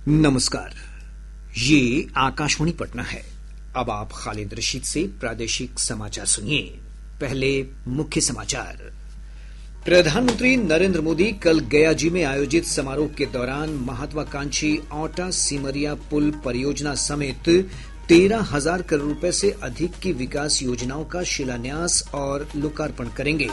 नमस्कार, ये आकाशवाणी पटना है। अब आप खालिद रशीद से प्रादेशिक समाचार सुनिए। पहले मुख्य समाचार। प्रधानमंत्री नरेंद्र मोदी कल गयाजी में आयोजित समारोह के दौरान महत्वाकांक्षी औटा सिमरिया पुल परियोजना समेत 13,000 करोड़ रुपए से अधिक की विकास योजनाओं का शिलान्यास और लोकार्पण करेंगे।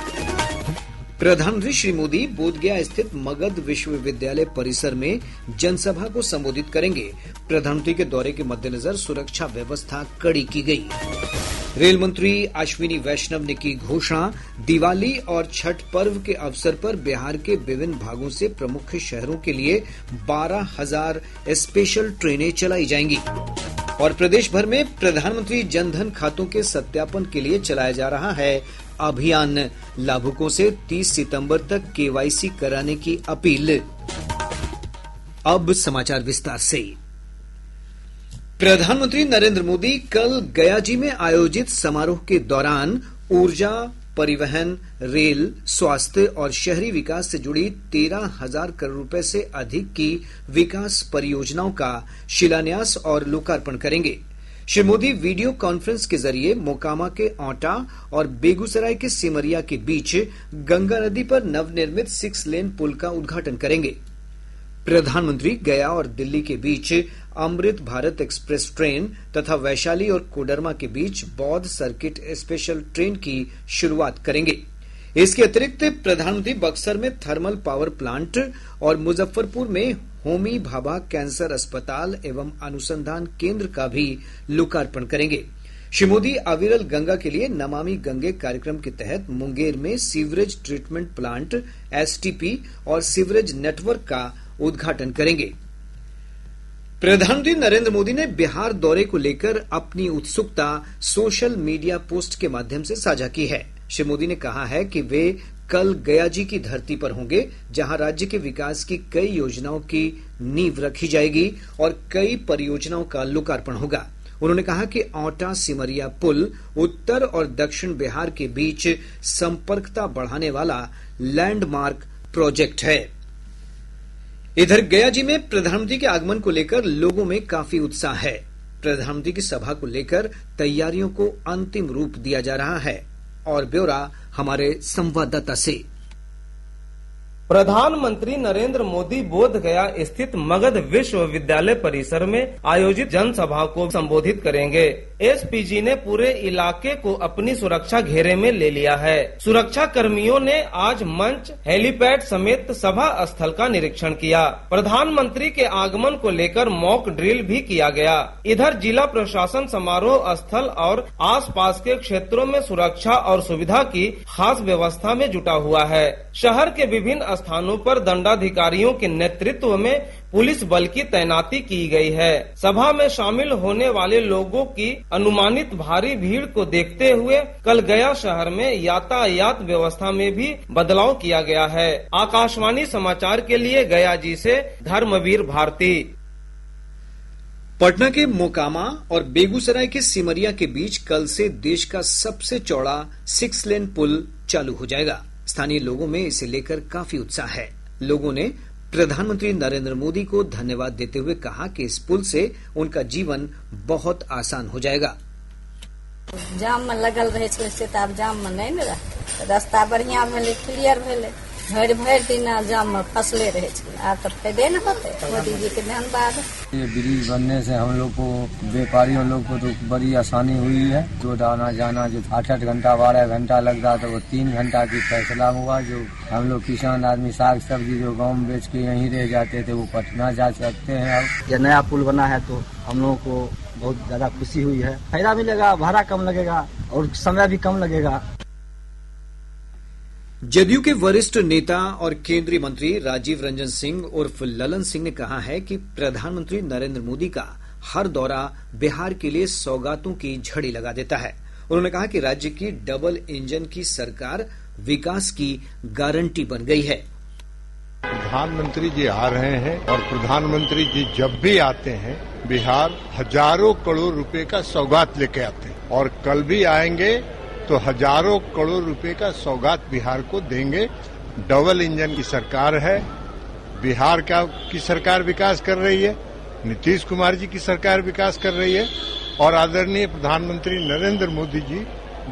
प्रधानमंत्री श्री मोदी बोधगया स्थित मगध विश्वविद्यालय परिसर में जनसभा को संबोधित करेंगे। प्रधानमंत्री के दौरे के मद्देनजर सुरक्षा व्यवस्था कड़ी की गई। रेल मंत्री अश्विनी वैष्णव ने की घोषणा, दिवाली और छठ पर्व के अवसर पर बिहार के विभिन्न भागों से प्रमुख शहरों के लिए 12,000 स्पेशल ट्रेनें चलाई जाएंगी। और प्रदेश भर में प्रधानमंत्री जनधन खातों के सत्यापन के लिए चलाया जा रहा है अभियान। लाभुकों से 30 सितंबर तक केवाईसी कराने की अपील। अब समाचार विस्तार से। प्रधानमंत्री नरेंद्र मोदी कल गयाजी में आयोजित समारोह के दौरान ऊर्जा, परिवहन, रेल, स्वास्थ्य और शहरी विकास से जुड़ी 13,000 करोड़ रुपए से अधिक की विकास परियोजनाओं का शिलान्यास और लोकार्पण करेंगे। श्री मोदी वीडियो कॉन्फ्रेंस के जरिए मोकामा के औटा और बेगूसराय के सिमरिया के बीच गंगा नदी पर नवनिर्मित 6 लेन पुल का उद्घाटन करेंगे। प्रधानमंत्री गया और दिल्ली के बीच अमृत भारत एक्सप्रेस ट्रेन तथा वैशाली और कोडरमा के बीच बौद्ध सर्किट स्पेशल ट्रेन की शुरुआत करेंगे। इसके अतिरिक्त प्रधानमंत्री बक्सर में थर्मल पावर प्लांट और मुजफ्फरपुर में होमी भाभा कैंसर अस्पताल एवं अनुसंधान केंद्र का भी लोकार्पण करेंगे। श्री मोदी अविरल गंगा के लिए नमामि गंगे कार्यक्रम के तहत मुंगेर में सीवरेज ट्रीटमेंट प्लांट एसटीपी और सीवरेज नेटवर्क का उद्घाटन करेंगे। प्रधानमंत्री नरेंद्र मोदी ने बिहार दौरे को लेकर अपनी उत्सुकता सोशल मीडिया पोस्ट के माध्यम से साझा की है। श्री मोदी ने कहा है कि वे कल गयाजी की धरती पर होंगे, जहां राज्य के विकास की कई योजनाओं की नींव रखी जाएगी और कई परियोजनाओं का लोकार्पण होगा। उन्होंने कहा कि औटा सिमरिया पुल उत्तर और दक्षिण बिहार के बीच संपर्कता बढ़ाने वाला लैंडमार्क प्रोजेक्ट है। इधर गयाजी में प्रधानमंत्री के आगमन को लेकर लोगों में काफी उत्साह है। प्रधानमंत्री की सभा को लेकर तैयारियों को अंतिम रूप दिया जा रहा है। और ब्यौरा हमारे संवाददाता से। प्रधानमंत्री नरेंद्र मोदी बोधगया स्थित मगध विश्वविद्यालय परिसर में आयोजित जनसभा को संबोधित करेंगे। एसपीजी ने पूरे इलाके को अपनी सुरक्षा घेरे में ले लिया है। सुरक्षा कर्मियों ने आज मंच, हेलीपैड समेत सभा स्थल का निरीक्षण किया। प्रधानमंत्री के आगमन को लेकर मॉक ड्रिल भी किया गया। इधर जिला प्रशासन समारोह स्थल और आसपास के क्षेत्रों में सुरक्षा और सुविधा की खास व्यवस्था में जुटा हुआ है। शहर के विभिन्न स्थानों पर दंडाधिकारियों के नेतृत्व में पुलिस बल की तैनाती की गई है। सभा में शामिल होने वाले लोगों की अनुमानित भारी भीड़ को देखते हुए कल गया शहर में यातायात व्यवस्था में भी बदलाव किया गया है। आकाशवाणी समाचार के लिए गया जी से धर्मवीर भारती। पटना के मोकामा और बेगूसराय के सिमरिया के बीच कल से देश का सबसे चौड़ा 6 लेन पुल चालू हो जाएगा। स्थानीय लोगों में इसे लेकर काफी उत्साह है। लोगों ने प्रधानमंत्री नरेंद्र मोदी को धन्यवाद देते हुए कहा कि इस पुल से उनका जीवन बहुत आसान हो जाएगा। जाम में लगल रहे से आब जाम में नहीं रहे, रास्ता बढ़िया भेले, क्लियर भेले। भर दिन जाम में फंसले रहे, आब तो फायदे न होते। मोदी जी के धन्यवाद। ये ब्रिज बनने से हम लोग को, व्यापारियों लोग को तो बड़ी आसानी हुई है। जो आना जाना जो 8 घंटा 12 घंटा लग रहा था वो 3 घंटा की फैसला हुआ। जो हम लोग किसान आदमी साग सब्जी जो गाँव में बेच के यहीं रह जाते थे वो पटना जा सकते हैं। अब ये नया पुल बना है तो हम लोगों को बहुत ज्यादा खुशी हुई है। फायदा मिलेगा, भाड़ा कम लगेगा और समय भी कम लगेगा। जदयू के वरिष्ठ नेता और केंद्रीय मंत्री राजीव रंजन सिंह उर्फ ललन सिंह ने कहा है कि प्रधानमंत्री नरेंद्र मोदी का हर दौरा बिहार के लिए सौगातों की झड़ी लगा देता है। उन्होंने कहा कि राज्य की डबल इंजन की सरकार विकास की गारंटी बन गई है। प्रधानमंत्री जी आ रहे हैं और प्रधानमंत्री जी जब भी आते हैं बिहार हजारों करोड़ रुपए का सौगात लेके आते हैं और कल भी आएंगे तो हजारों करोड़ रुपए का सौगात बिहार को देंगे। डबल इंजन की सरकार है, बिहार की सरकार विकास कर रही है, नीतीश कुमार जी की सरकार विकास कर रही है और आदरणीय प्रधानमंत्री नरेंद्र मोदी जी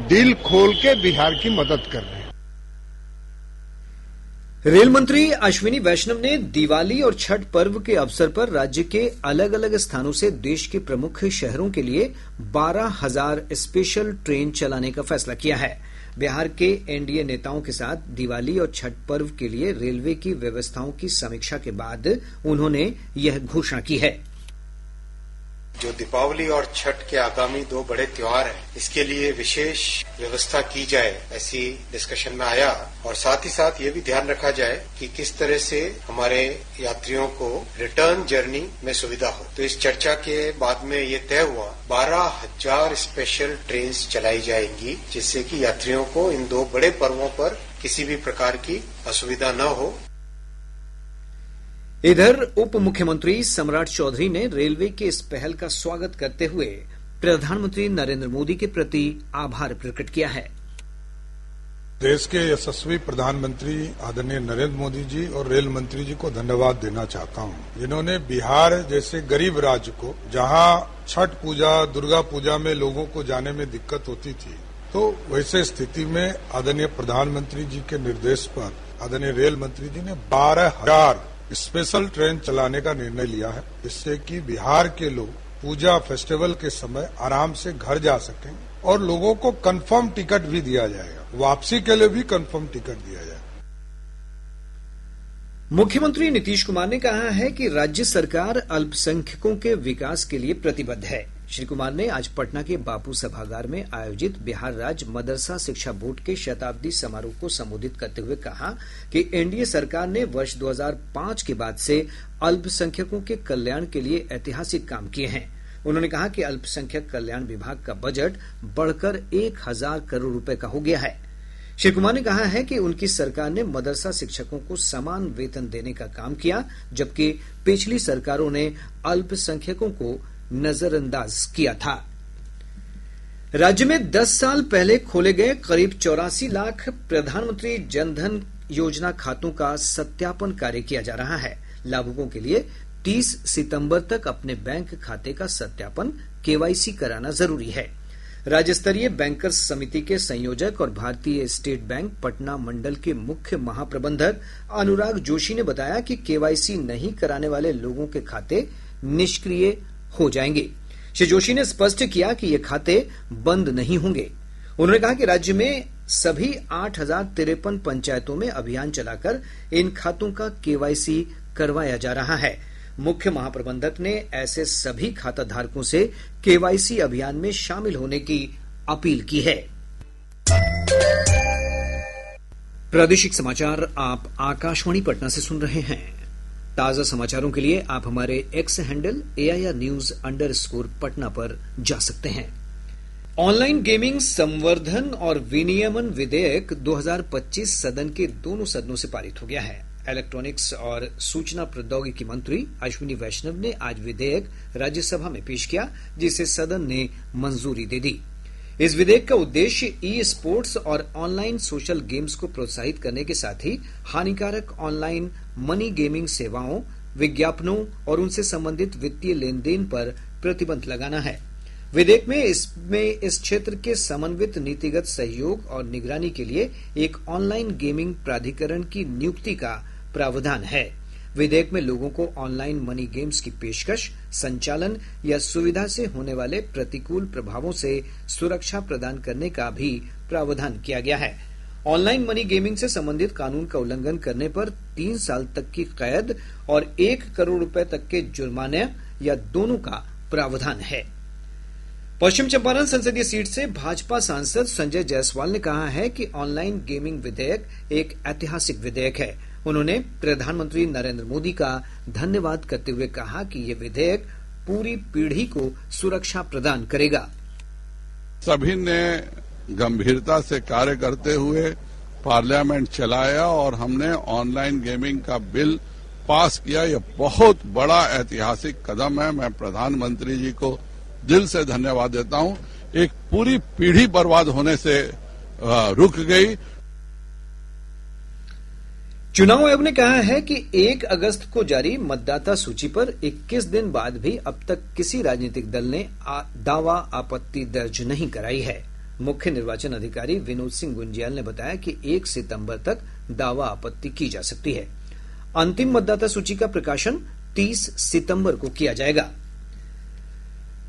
दिल खोल के बिहार की मदद कर रहे हैं। रेल मंत्री अश्विनी वैष्णव ने दिवाली और छठ पर्व के अवसर पर राज्य के अलग अलग स्थानों से देश के प्रमुख शहरों के लिए 12,000 स्पेशल ट्रेन चलाने का फैसला किया है। बिहार के एनडीए नेताओं के साथ दिवाली और छठ पर्व के लिए रेलवे की व्यवस्थाओं की समीक्षा के बाद उन्होंने यह घोषणा की है। जो दीपावली और छठ के आगामी 2 बड़े त्योहार हैं, इसके लिए विशेष व्यवस्था की जाए, ऐसी डिस्कशन में आया और साथ ही साथ ये भी ध्यान रखा जाए कि किस तरह से हमारे यात्रियों को रिटर्न जर्नी में सुविधा हो। तो इस चर्चा के बाद में ये तय हुआ 12,000 स्पेशल ट्रेन चलाई जाएंगी, जिससे कि यात्रियों को इन 2 बड़े पर्वों पर किसी भी प्रकार की असुविधा न हो। इधर उप मुख्यमंत्री सम्राट चौधरी ने रेलवे के इस पहल का स्वागत करते हुए प्रधानमंत्री नरेंद्र मोदी के प्रति आभार प्रकट किया है। देश के यशस्वी प्रधानमंत्री आदरणीय नरेंद्र मोदी जी और रेल मंत्री जी को धन्यवाद देना चाहता हूं, जिन्होंने बिहार जैसे गरीब राज्य को, जहां छठ पूजा, दुर्गा पूजा में लोगों को जाने में दिक्कत होती थी, तो वैसे स्थिति में आदरणीय प्रधानमंत्री जी के निर्देश पर आदरणीय रेल मंत्री जी ने 12,000 स्पेशल ट्रेन चलाने का निर्णय लिया है, जिससे कि बिहार के लोग पूजा फेस्टिवल के समय आराम से घर जा सकें और लोगों को कंफर्म टिकट भी दिया जाएगा, वापसी के लिए भी कंफर्म टिकट दिया जाएगा। मुख्यमंत्री नीतीश कुमार ने कहा है कि राज्य सरकार अल्पसंख्यकों के विकास के लिए प्रतिबद्ध है। श्री कुमार ने आज पटना के बापू सभागार में आयोजित बिहार राज्य मदरसा शिक्षा बोर्ड के शताब्दी समारोह को संबोधित करते हुए कहा कि एनडीए सरकार ने वर्ष 2005 के बाद से अल्पसंख्यकों के कल्याण के लिए ऐतिहासिक काम किए हैं। उन्होंने कहा कि अल्पसंख्यक कल्याण विभाग का बजट बढ़कर 1,000 करोड़ रुपए का हो गया है। श्री कुमार ने कहा है कि उनकी सरकार ने मदरसा शिक्षकों को समान वेतन देने का काम किया, जबकि पिछली सरकारों ने अल्पसंख्यकों को नजरअंदाज किया था। राज्य में 10 साल पहले खोले गए करीब 84 लाख प्रधानमंत्री जनधन योजना खातों का सत्यापन कार्य किया जा रहा है। लाभुकों के लिए 30 सितंबर तक अपने बैंक खाते का सत्यापन केवाईसी कराना जरूरी है। राज्य स्तरीय बैंकर्स समिति के संयोजक और भारतीय स्टेट बैंक पटना मंडल के मुख्य महाप्रबंधक अनुराग जोशी ने बताया कि केवाईसी नहीं कराने वाले लोगों के खाते निष्क्रिय हो जाएंगे। श्री जोशी ने स्पष्ट किया कि ये खाते बंद नहीं होंगे। उन्होंने कहा कि राज्य में सभी 8,053 पंचायतों में अभियान चलाकर इन खातों का केवाईसी करवाया जा रहा है। मुख्य महाप्रबंधक ने ऐसे सभी खाता धारकों से केवाईसी अभियान में शामिल होने की अपील की है। प्रादेशिक समाचार आप आकाशवाणी पटना से सुन रहे हैं। ताजा समाचारों के लिए आप हमारे एक्स हैंडल AIR_News_ पटना पर जा सकते हैं। ऑनलाइन गेमिंग संवर्धन और विनियमन विधेयक 2025 सदन के दोनों सदनों से पारित हो गया है। इलेक्ट्रॉनिक्स और सूचना प्रौद्योगिकी मंत्री अश्विनी वैष्णव ने आज विधेयक राज्यसभा में पेश किया, जिसे सदन ने मंजूरी दे दी। इस विधेयक का उद्देश्य ई स्पोर्ट्स और ऑनलाइन सोशल गेम्स को प्रोत्साहित करने के साथ ही हानिकारक ऑनलाइन मनी गेमिंग सेवाओं, विज्ञापनों और उनसे संबंधित वित्तीय लेन देन पर प्रतिबंध लगाना है। विधेयक में इस क्षेत्र के समन्वित नीतिगत सहयोग और निगरानी के लिए एक ऑनलाइन गेमिंग प्राधिकरण की नियुक्ति का प्रावधान है। विधेयक में लोगों को ऑनलाइन मनी गेम्स की पेशकश, संचालन या सुविधा से होने वाले प्रतिकूल प्रभावों से सुरक्षा प्रदान करने का भी प्रावधान किया गया है। ऑनलाइन मनी गेमिंग से संबंधित कानून का उल्लंघन करने पर 3 साल तक की कैद और 1 करोड़ रुपए तक के जुर्माने या दोनों का प्रावधान है। पश्चिम चंपारण संसदीय सीट से भाजपा सांसद संजय जायसवाल ने कहा है कि ऑनलाइन गेमिंग विधेयक एक ऐतिहासिक विधेयक है। उन्होंने प्रधानमंत्री नरेंद्र मोदी का धन्यवाद करते हुए कहा कि ये विधेयक पूरी पीढ़ी को सुरक्षा प्रदान करेगा। सभी ने गंभीरता से कार्य करते हुए पार्लियामेंट चलाया और हमने ऑनलाइन गेमिंग का बिल पास किया। यह बहुत बड़ा ऐतिहासिक कदम है। मैं प्रधानमंत्री जी को दिल से धन्यवाद देता हूं। एक पूरी पीढ़ी बर्बाद होने से रुक गई। चुनाव आयोग ने कहा है कि 1 अगस्त को जारी मतदाता सूची पर 21 दिन बाद भी अब तक किसी राजनीतिक दल ने दावा आपत्ति दर्ज नहीं कराई है। मुख्य निर्वाचन अधिकारी विनोद सिंह गुंजियाल ने बताया कि 1 सितंबर तक दावा आपत्ति की जा सकती है। अंतिम मतदाता सूची का प्रकाशन 30 सितंबर को किया जाएगा।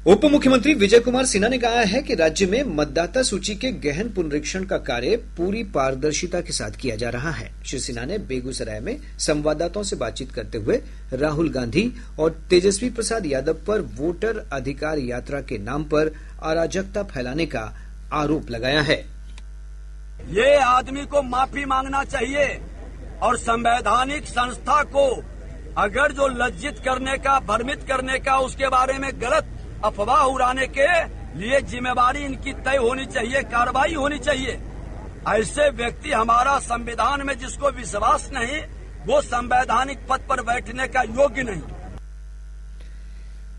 उप मुख्यमंत्री विजय कुमार सिन्हा ने कहा है कि राज्य में मतदाता सूची के गहन पुनरीक्षण का कार्य पूरी पारदर्शिता के साथ किया जा रहा है। श्री सिन्हा ने बेगूसराय में संवाददाताओं से बातचीत करते हुए राहुल गांधी और तेजस्वी प्रसाद यादव पर वोटर अधिकार यात्रा के नाम पर अराजकता फैलाने का आरोप लगाया है। ये आदमी को माफी मांगना चाहिए और संवैधानिक संस्था को अगर जो लज्जित करने का, भ्रमित करने का, उसके बारे में गलत अफवाह उड़ाने के लिए जिम्मेवारी इनकी तय होनी चाहिए, कार्रवाई होनी चाहिए। ऐसे व्यक्ति हमारा संविधान में जिसको विश्वास नहीं, वो संवैधानिक पद पर बैठने का योग्य नहीं।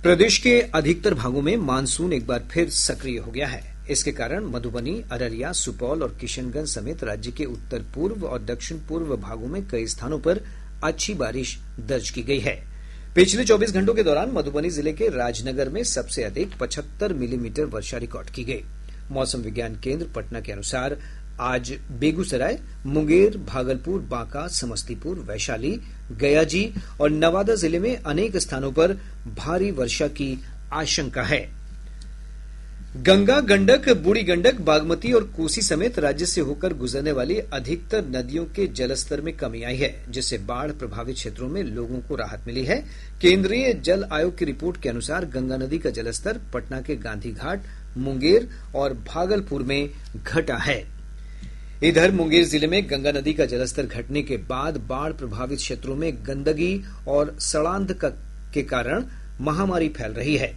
प्रदेश के अधिकतर भागों में मानसून एक बार फिर सक्रिय हो गया है। इसके कारण मधुबनी, अररिया, सुपौल और किशनगंज समेत राज्य के उत्तर पूर्व और दक्षिण पूर्व भागों में कई स्थानों पर अच्छी बारिश दर्ज की गई है। पिछले 24 घंटों के दौरान मधुबनी जिले के राजनगर में सबसे अधिक 75 मिलीमीटर वर्षा रिकॉर्ड की गई। मौसम विज्ञान केंद्र पटना के अनुसार आज बेगूसराय, मुंगेर, भागलपुर, बांका, समस्तीपुर, वैशाली, गयाजी और नवादा जिले में अनेक स्थानों पर भारी वर्षा की आशंका है। गंगा, गंडक, बूढ़ी गंडक, बागमती और कोसी समेत राज्य से होकर गुजरने वाली अधिकतर नदियों के जलस्तर में कमी आई है, जिससे बाढ़ प्रभावित क्षेत्रों में लोगों को राहत मिली है। केंद्रीय जल आयोग की रिपोर्ट के अनुसार गंगा नदी का जलस्तर पटना के गांधी घाट, मुंगेर और भागलपुर में घटा है। इधर मुंगेर जिले में गंगा नदी का जलस्तर घटने के बाद बाढ़ प्रभावित क्षेत्रों में गंदगी और सड़ांध के कारण महामारी फैल रही है।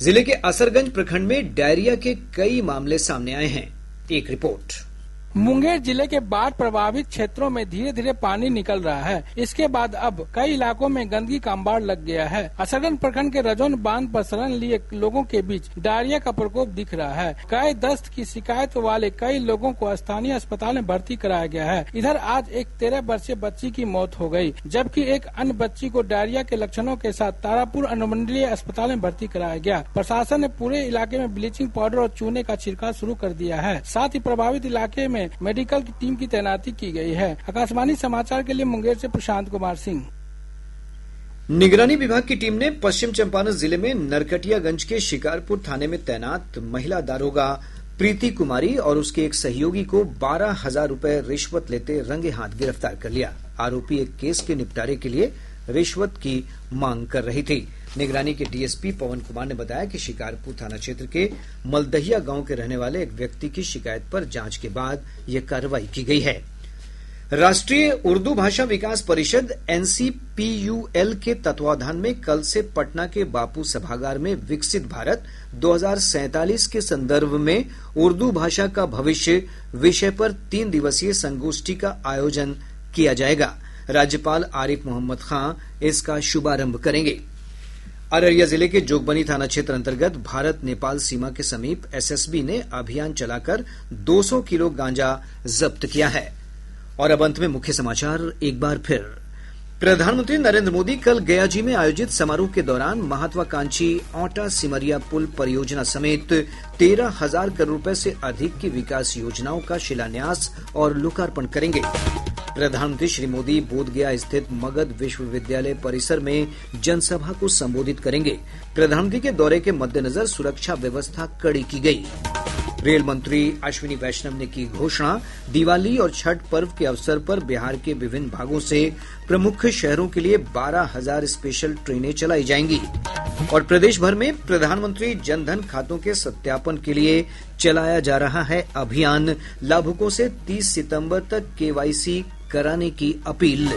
जिले के असरगंज प्रखंड में डायरिया के कई मामले सामने आए हैं। एक रिपोर्ट। मुंगेर जिले के बाढ़ प्रभावित क्षेत्रों में धीरे धीरे पानी निकल रहा है। इसके बाद अब कई इलाकों में गंदगी का अंबार लग गया है। असरगंज प्रखंड के रजौन बांध पर शरण लिए लोगों के बीच डायरिया का प्रकोप दिख रहा है। कई दस्त की शिकायत वाले कई लोगों को स्थानीय अस्पताल में भर्ती कराया गया है। इधर आज एक 13 वर्षीय बच्ची की मौत हो गई, जबकि एक अन्य बच्ची को डायरिया के लक्षणों के साथ तारापुर अनुमंडलीय अस्पताल में भर्ती कराया गया। प्रशासन ने पूरे इलाके में ब्लीचिंग पाउडर और चूने का छिड़काव शुरू कर दिया है। साथ ही प्रभावित इलाके में मेडिकल की टीम की तैनाती की गई है। आकाशवाणी समाचार के लिए मुंगेर से प्रशांत कुमार सिंह। निगरानी विभाग की टीम ने पश्चिम चंपारण जिले में नरकटियागंज के शिकारपुर थाने में तैनात महिला दारोगा प्रीति कुमारी और उसके एक सहयोगी को 12,000 रूपये रिश्वत लेते रंगे हाथ गिरफ्तार कर लिया। आरोपी एक केस के निपटारे के लिए रिश्वत की मांग कर रही थी। निगरानी के डीएसपी पवन कुमार ने बताया कि शिकारपुर थाना क्षेत्र के मलदहिया गांव के रहने वाले एक व्यक्ति की शिकायत पर जांच के बाद यह कार्रवाई की गई है। राष्ट्रीय उर्दू भाषा विकास परिषद NCPUL के तत्वाधान में कल से पटना के बापू सभागार में विकसित भारत 2047 के संदर्भ में उर्दू भाषा का भविष्य विषय पर 3 दिवसीय संगोष्ठी का आयोजन किया जाएगा। राज्यपाल आरिफ मोहम्मद खां इसका शुभारंभ करेंगे। अररिया जिले के जोगबनी थाना क्षेत्र अंतर्गत भारत नेपाल सीमा के समीप एसएसबी ने अभियान चलाकर 200 किलो गांजा जब्त किया है। और अब अंत में मुख्य समाचार एक बार फिर। प्रधानमंत्री नरेंद्र मोदी कल गयाजी में आयोजित समारोह के दौरान महत्वाकांक्षी औंटा सिमरिया पुल परियोजना समेत 13,000 करोड़ रुपए से अधिक की विकास योजनाओं का शिलान्यास और लोकार्पण करेंगे। प्रधानमंत्री श्री मोदी बोधगया स्थित मगध विश्वविद्यालय परिसर में जनसभा को संबोधित करेंगे। प्रधानमंत्री के दौरे के मद्देनजर सुरक्षा व्यवस्था कड़ी की गई। रेल मंत्री अश्विनी वैष्णव ने की घोषणा, दिवाली और छठ पर्व के अवसर पर बिहार के विभिन्न भागों से प्रमुख शहरों के लिए 12,000 स्पेशल ट्रेनें चलाई जाएंगी। और प्रदेश भर में प्रधानमंत्री जनधन खातों के सत्यापन के लिए चलाया जा रहा है अभियान। लाभुकों से 30 सितंबर तक केवाईसी कराने की अपील।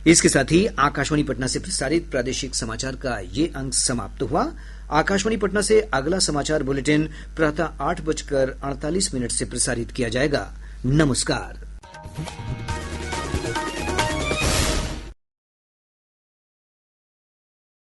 इसके साथ ही आकाशवाणी पटना से प्रसारित प्रादेशिक समाचार का ये अंक समाप्त हुआ। आकाशवाणी पटना से अगला समाचार बुलेटिन प्रातः 8:48 से प्रसारित किया जाएगा। नमस्कार।